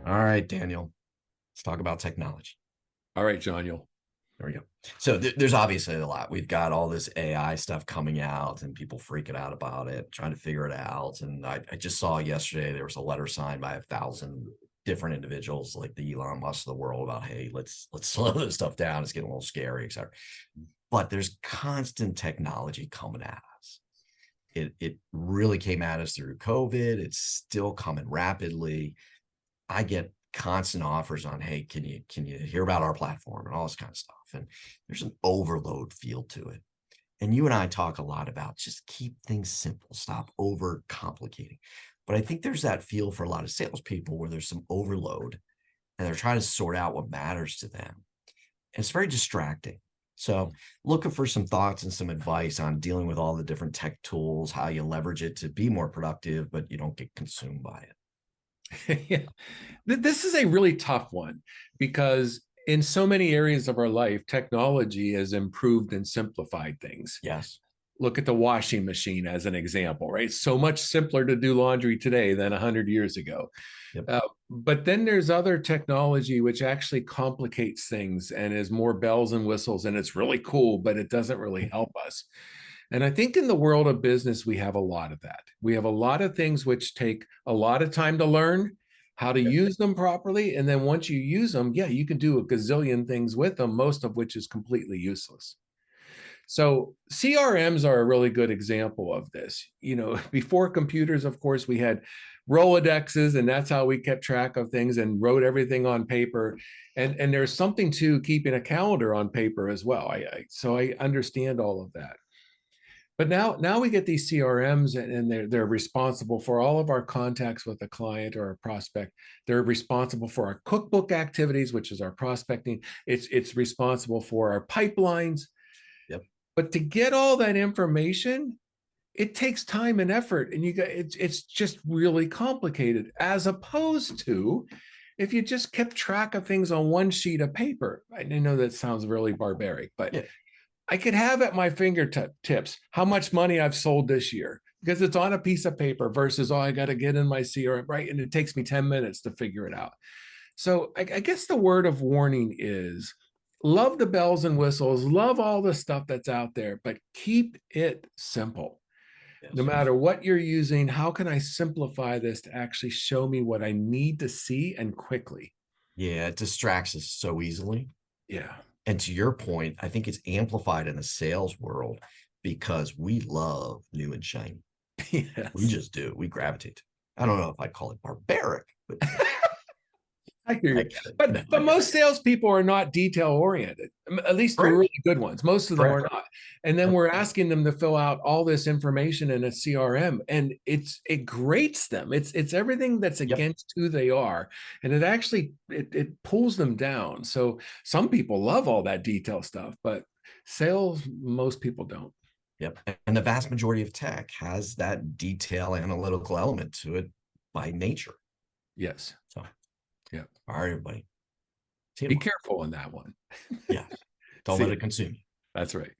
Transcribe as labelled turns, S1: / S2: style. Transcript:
S1: All right, Daniel, let's talk about technology.
S2: All right, John, you'll.
S1: There we go. So there's obviously a lot. We've got all this AI stuff coming out and people freaking out about it, trying to figure it out. And I just saw yesterday there was a letter signed by 1,000 different individuals, like the Elon Musk of the world, about, hey, let's slow this stuff down. It's getting a little scary, etc. But there's constant technology coming at us. It really came at us through COVID. It's still coming rapidly. I get constant offers on, hey, can you hear about our platform and all this kind of stuff. And there's an overload feel to it. And you and I talk a lot about just keep things simple, stop over complicating. But I think there's that feel for a lot of salespeople where there's some overload and they're trying to sort out what matters to them. And it's very distracting. So looking for some thoughts and some advice on dealing with all the different tech tools, how you leverage it to be more productive, but you don't get consumed by it.
S2: Yeah. This is a really tough one because in so many areas of our life, technology has improved and simplified things.
S1: Yes.
S2: Look at the washing machine as an example, right? So much simpler to do laundry today than 100 years ago.
S1: Yep.
S2: But then there's other technology which actually complicates things and is more bells and whistles, and it's really cool, but it doesn't really help us. And I think in the world of business, we have a lot of that. We have a lot of things which take a lot of time to learn how to use them properly. And then once you use them, yeah, you can do a gazillion things with them, most of which is completely useless. So CRMs are a really good example of this. You know, before computers, of course, we had Rolodexes, and that's how we kept track of things and wrote everything on paper. And there's something to keeping a calendar on paper as well. So I understand all of that. But now we get these CRMs, and they're responsible for all of our contacts with a client or a prospect. They're responsible for our cookbook activities, which is our prospecting. It's responsible for our pipelines.
S1: Yep.
S2: But to get all that information, it takes time and effort, and it's just really complicated. As opposed to if you just kept track of things on one sheet of paper. I know that sounds really barbaric, but yeah. I could have at my fingertips how much money I've sold this year because it's on a piece of paper versus, oh, I got to get in my CRM, right? And it takes me 10 minutes to figure it out. So I guess the word of warning is love the bells and whistles, love all the stuff that's out there, but keep it simple. Yes. No matter what you're using, how can I simplify this to actually show me what I need to see and quickly?
S1: Yeah, it distracts us so easily.
S2: Yeah.
S1: And to your point, I think it's amplified in the sales world because we love new and shiny.
S2: Yes.
S1: We just do. We gravitate. I don't know if I'd call it barbaric, but
S2: I hear you. But most salespeople are not detail oriented. At least the really good ones. Most of them are not. And then we're asking them to fill out all this information in a CRM, and it grates them. It's everything that's against who they are, and it actually it pulls them down. So some people love all that detail stuff, but sales, most people don't.
S1: Yep. And the vast majority of tech has that detail analytical element to it by nature.
S2: Yes.
S1: So
S2: yeah.
S1: All right, everybody.
S2: Be careful on that one.
S1: Yeah. Don't let it consume you.
S2: That's right.